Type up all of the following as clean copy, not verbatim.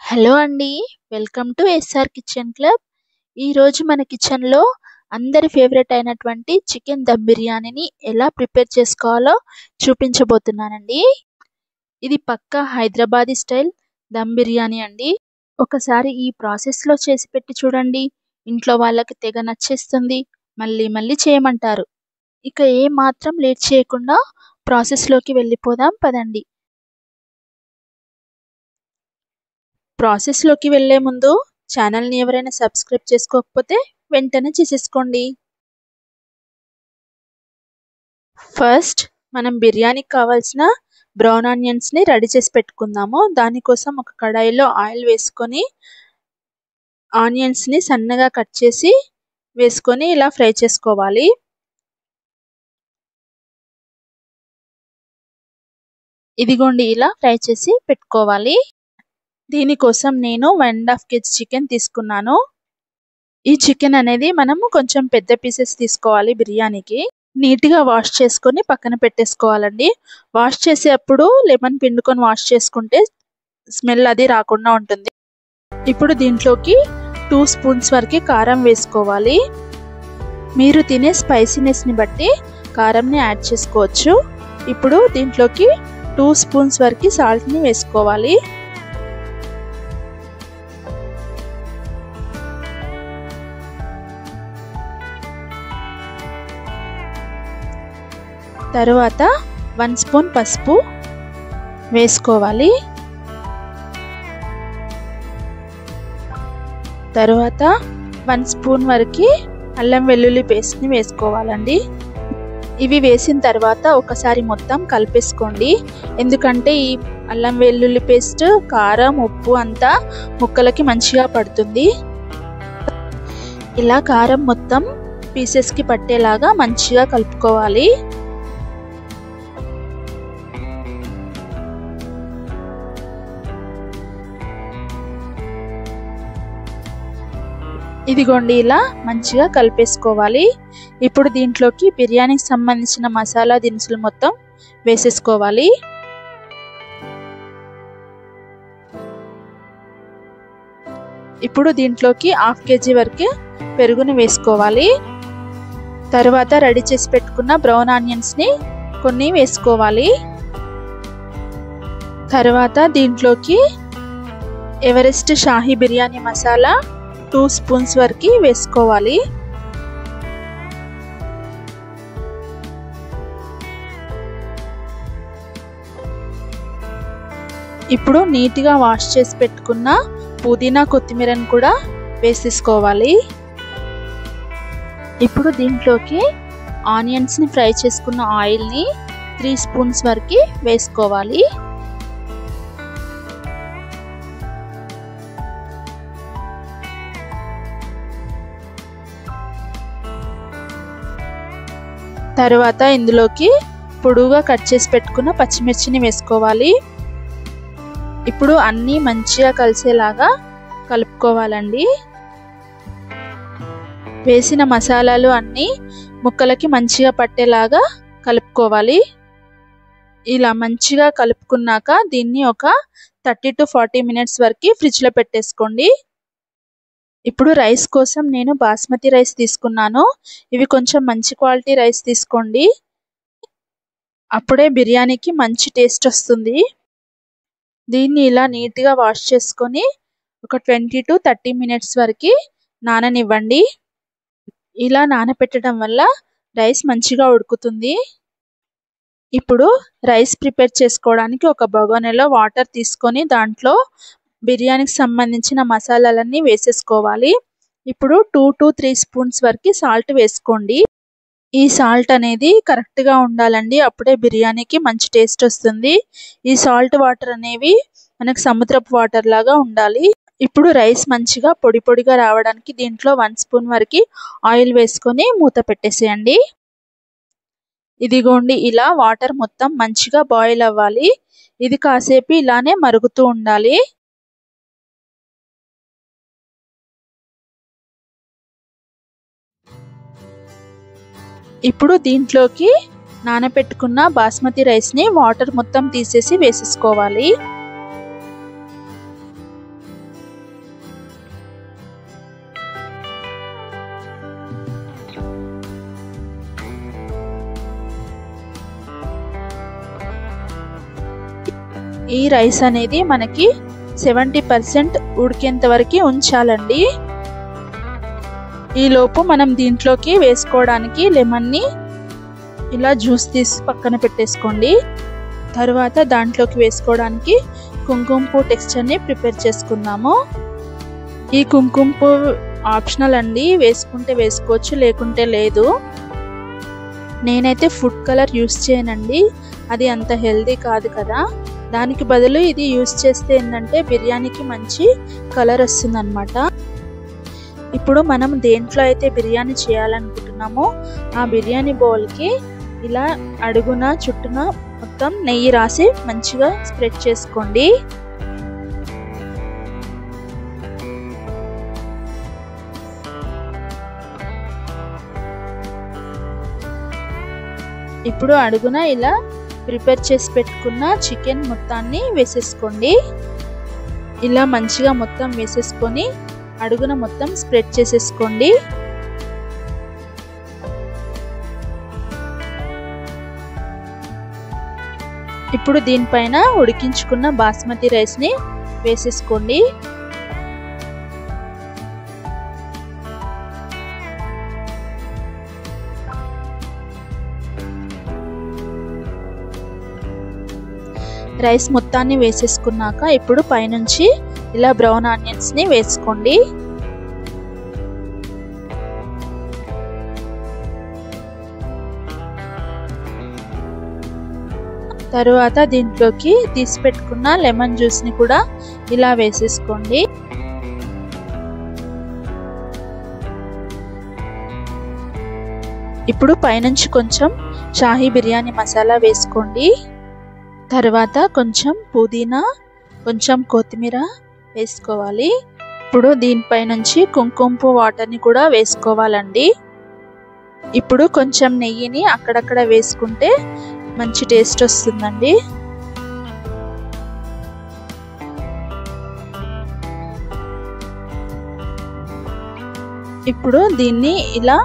Hello అండి. Welcome to SR kitchen club. ఈరోజు మన కిచెన్‌లో అందరి ఫేవరెట్ అయినటువంటి చికెన్ దమ్ బిర్యానీని ఎలా ప్రిపేర్ చేసుకోవాలో చూపించబోతున్నానండి. ఇది పక్కా హైదరాబాదీ స్టైల్ దమ్ బిర్యానీ అండి. ఒకసారి ఈ ప్రాసెస్‌లో చేసి పెట్టి చూడండి. ఇంట్లో వాళ్ళకి తెగ నచ్చేస్తుంది. మళ్ళీ మళ్ళీ చేయమంటారు. ఇక ఏమాత్రం లేట్ చేయకుండా ప్రాసెస్‌లోకి వెళ్ళిపోదాం పదండి. ప్రాసెస్‌లోకి వెళ్ళే ముందు ఛానల్‌ని ఎవరైనా సబ్స్క్రైబ్ చేసుకోకపోతే వెంటనే చేసేసుకోండి. ఫస్ట్ మనం బిర్యానీకి కావాల్సిన బ్రౌన్ ఆనియన్స్‌ని రెడీ చేసి పెట్టుకుందాము. దానికోసం ఒక కడాయిలో ఆయిల్ వేసుకొని ఆనియన్స్‌ని సన్నగా కట్ చేసి వేసుకొని ఇలా ఫ్రై చేసుకోవాలి. ఇదిగోండి ఇలా ఫ్రై చేసి పెట్టుకోవాలి. దీనికోసం నేను 1.5 kg చికెన్ తీసుకున్నాను. ఈ చికెన్ అనేది మనము కొంచెం పెద్ద పీసెస్ తీసుకోవాలి బిర్యానీకి. నీట్‌గా వాష్ చేసుకొని పక్కన పెట్టేసుకోవాలండి. వాష్ చేసేటప్పుడు లెమన్ పిండుకొని వాష్ చేసుకుంటే స్మెల్ అది రాకుండా ఉంటుంది. ఇప్పుడు దీంట్లోకి 2 స్పూన్స్ వరకు కారం వేసుకోవాలి. మీరు తినే స్పైసీనెస్‌ని బట్టి కారంని యాడ్ చేసుకోవచ్చు. ఇప్పుడు దీంట్లోకి 2 స్పూన్స్ వరకు సాల్ట్‌ని వేసుకోవాలి. తరువాత 1 స్పూన్ పసుపు వేసుకోవాలి. తరువాత 1 స్పూన్ వరకు అల్లం వెల్లుల్లి పేస్ట్ని వేసుకోవాలండి. ఇవి వేసిన తర్వాత ఒకసారి మొత్తం కలిపేసుకోండి. ఎందుకంటే ఈ అల్లం వెల్లుల్లి పేస్ట్, కారం, ఉప్పు అంతా ముక్కలకి మంచిగా పడుతుంది. ఇలా కారం మొత్తం పీసెస్కి పట్టేలాగా మంచిగా కలుపుకోవాలి. ఇదిగోండి ఇలా మంచిగా కలిపేసుకోవాలి. ఇప్పుడు దీంట్లోకి బిర్యానీకి సంబంధించిన మసాలా దినుసులు మొత్తం వేసేసుకోవాలి. ఇప్పుడు దీంట్లోకి 1/2 kg వరకు పెరుగుని వేసుకోవాలి. తర్వాత రెడీ చేసి పెట్టుకున్న బ్రౌన్ ఆనియన్స్ని కొన్ని వేసుకోవాలి. తర్వాత దీంట్లోకి ఎవరెస్ట్ షాహీ బిర్యానీ మసాలా 2 స్పూన్స్ వరకు వేసుకోవాలి. ఇప్పుడు నీట్గా వాష్ చేసి పెట్టుకున్న పుదీనా, కొత్తిమీరని కూడా వేసేసుకోవాలి. ఇప్పుడు దీంట్లోకి ఆనియన్స్ని ఫ్రై చేసుకున్న ఆయిల్ని 3 స్పూన్స్ వరకు వేసుకోవాలి. తర్వాత ఇందులోకి పొడువుగా కట్ చేసి పెట్టుకున్న పచ్చిమిర్చిని వేసుకోవాలి. ఇప్పుడు అన్నీ మంచిగా కలిసేలాగా కలుపుకోవాలండి. వేసిన మసాలాలు అన్నీ ముక్కలకి మంచిగా పట్టేలాగా కలుపుకోవాలి. ఇలా మంచిగా కలుపుకున్నాక దీన్ని ఒక 30 to 40 మినిట్స్ వరకు ఫ్రిడ్జ్లో పెట్టేసుకోండి. ఇప్పుడు రైస్ కోసం నేను బాస్మతి రైస్ తీసుకున్నాను. ఇవి కొంచెం మంచి క్వాలిటీ రైస్ తీసుకోండి. అప్పుడే బిర్యానీకి మంచి టేస్ట్ వస్తుంది. దీన్ని ఇలా నీట్గా వాష్ చేసుకొని ఒక 20 to 30 మినిట్స్ వరకు నాననివ్వండి. ఇలా నానపెట్టడం వల్ల రైస్ మంచిగా ఉడుకుతుంది. ఇప్పుడు రైస్ ప్రిపేర్ చేసుకోవడానికి ఒక బగోనీలో వాటర్ తీసుకొని దాంట్లో బిర్యానీకి సంబంధించిన మసాలాలన్నీ వేసేసుకోవాలి. ఇప్పుడు 2 to 3 స్పూన్స్ వరకు సాల్ట్ వేసుకోండి. ఈ సాల్ట్ అనేది కరెక్ట్గా ఉండాలండి. అప్పుడే బిర్యానీకి మంచి టేస్ట్ వస్తుంది. ఈ సాల్ట్ వాటర్ అనేవి మనకు సముద్రపు వాటర్ లాగా ఉండాలి. ఇప్పుడు రైస్ మంచిగా పొడి పొడిగా రావడానికి దీంట్లో 1 స్పూన్ వరకు ఆయిల్ వేసుకొని మూత పెట్టేసేయండి. ఇదిగోండి ఇలా వాటర్ మొత్తం మంచిగా బాయిల్ అవ్వాలి. ఇది కాసేపు ఇలానే మరుగుతూ ఉండాలి. ఇప్పుడు దీంట్లోకి నానబెట్టుకున్న బాస్మతి రైస్ని వాటర్ మొత్తం తీసేసి వేసేసుకోవాలి. ఈ రైస్ అనేది మనకి 70% ఉడికేంత వరకు ఉంచాలండి. ఈ లోపు మనం దీంట్లోకి వేసుకోవడానికి లెమన్ని ఇలా జ్యూస్ తీసి పక్కన పెట్టేసుకోండి. తర్వాత దాంట్లోకి వేసుకోవడానికి కుంకుమ పువ్వు టెక్స్చర్ని ప్రిపేర్ చేసుకుందాము. ఈ కుంకుమ పువ్వు ఆప్షనల్ అండి, వేసుకుంటే వేసుకోవచ్చు లేకుంటే లేదు. నేనైతే ఫుడ్ కలర్ యూస్ చేయనండి, అది అంత హెల్దీ కాదు కదా. దానికి బదులు ఇది యూస్ చేస్తే ఏంటంటే బిర్యానీకి మంచి కలర్ వస్తుంది అన్నమాట. ఇప్పుడు మనం దేంట్లో అయితే బిర్యానీ చేయాలనుకుంటున్నామో ఆ బిర్యానీ బౌల్కి ఇలా అడుగున చుట్టూన మొత్తం నెయ్యి రాసి మంచిగా స్ప్రెడ్ చేసుకోండి. ఇప్పుడు అడుగున ఇలా ప్రిపేర్ చేసి పెట్టుకున్న చికెన్ మొత్తాన్ని వేసేసుకోండి. ఇలా మంచిగా మొత్తం వేసేసుకొని అడుగున మొత్తం స్ప్రెడ్ చేసేసుకోండి. ఇప్పుడు దీనిపైన ఉడికించుకున్న బాస్మతి రైస్ని వేసేసుకోండి. రైస్ మొత్తాన్ని వేసేసుకున్నాక ఇప్పుడు పైనుంచి ఇలా బ్రౌన్ ఆనియన్స్ని వేసుకోండి. తరువాత దీంట్లోకి తీసి పెట్టుకున్న లెమన్ జ్యూస్ని కూడా ఇలా వేసేసుకోండి. ఇప్పుడు పైనుంచి కొంచెం షాహీ బిర్యానీ మసాలా వేసుకోండి. తర్వాత కొంచెం పుదీనా, కొంచెం కొత్తిమీర వేసుకోవాలి. ఇప్పుడు దీనిపై నుంచి కుంకుమ పువ్వు వాటర్ని కూడా వేసుకోవాలండి. ఇప్పుడు కొంచెం నెయ్యిని అక్కడక్కడ వేసుకుంటే మంచి టేస్ట్ వస్తుందండి. ఇప్పుడు దీన్ని ఇలా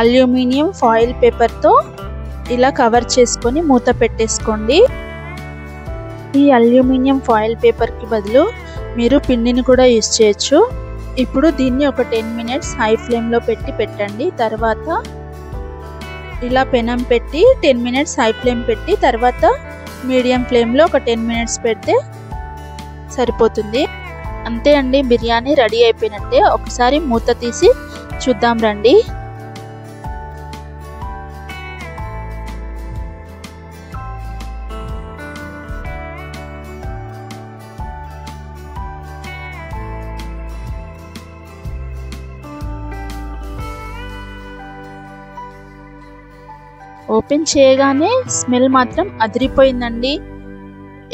అల్యూమినియం ఫాయిల్ పేపర్తో ఇలా కవర్ చేసుకొని మూత పెట్టేసుకోండి. ఈ అల్యూమినియం ఫాయిల్ పేపర్కి బదులు మీరు పిండిని కూడా యూజ్ చేయొచ్చు. ఇప్పుడు దీన్ని ఒక 10 మినిట్స్ హై ఫ్లేమ్లో పెట్టండి. తర్వాత ఇలా పెనం పెట్టి 10 మినిట్స్ హై ఫ్లేమ్ పెట్టి తర్వాత మీడియం ఫ్లేమ్లో ఒక 10 మినిట్స్ పెడితే సరిపోతుంది. అంతే అండి, బిర్యానీ రెడీ అయిపోయినట్టే. ఒకసారి మూత తీసి చూద్దాం రండి. ఓపెన్ చేయగానే స్మెల్ మాత్రం అదిరిపోయిందండి.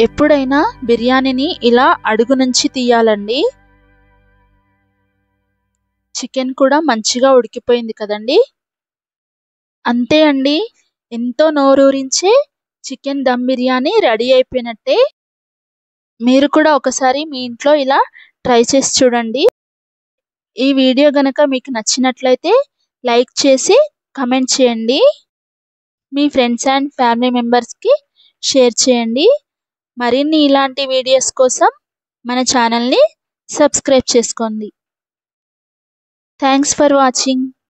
ఎప్పుడైనా బిర్యానీని ఇలా అడుగు నుంచి తీయాలండి. చికెన్ కూడా మంచిగా ఉడికిపోయింది కదండి. అంతే అండి, ఎంతో నోరూరించే చికెన్ దమ్ బిర్యానీ రెడీ అయిపోయినట్టే. మీరు కూడా ఒకసారి మీ ఇంట్లో ఇలా ట్రై చేసి చూడండి. ఈ వీడియో గనక మీకు నచ్చినట్లయితే లైక్ చేసి కమెంట్ చేయండి. మీ ఫ్రెండ్స్ అండ్ ఫ్యామిలీ మెంబర్స్కి షేర్ చేయండి. మరిన్ని ఇలాంటి వీడియోస్ కోసం మన ఛానల్ని సబ్స్క్రైబ్ చేసుకోండి. Thanks for watching.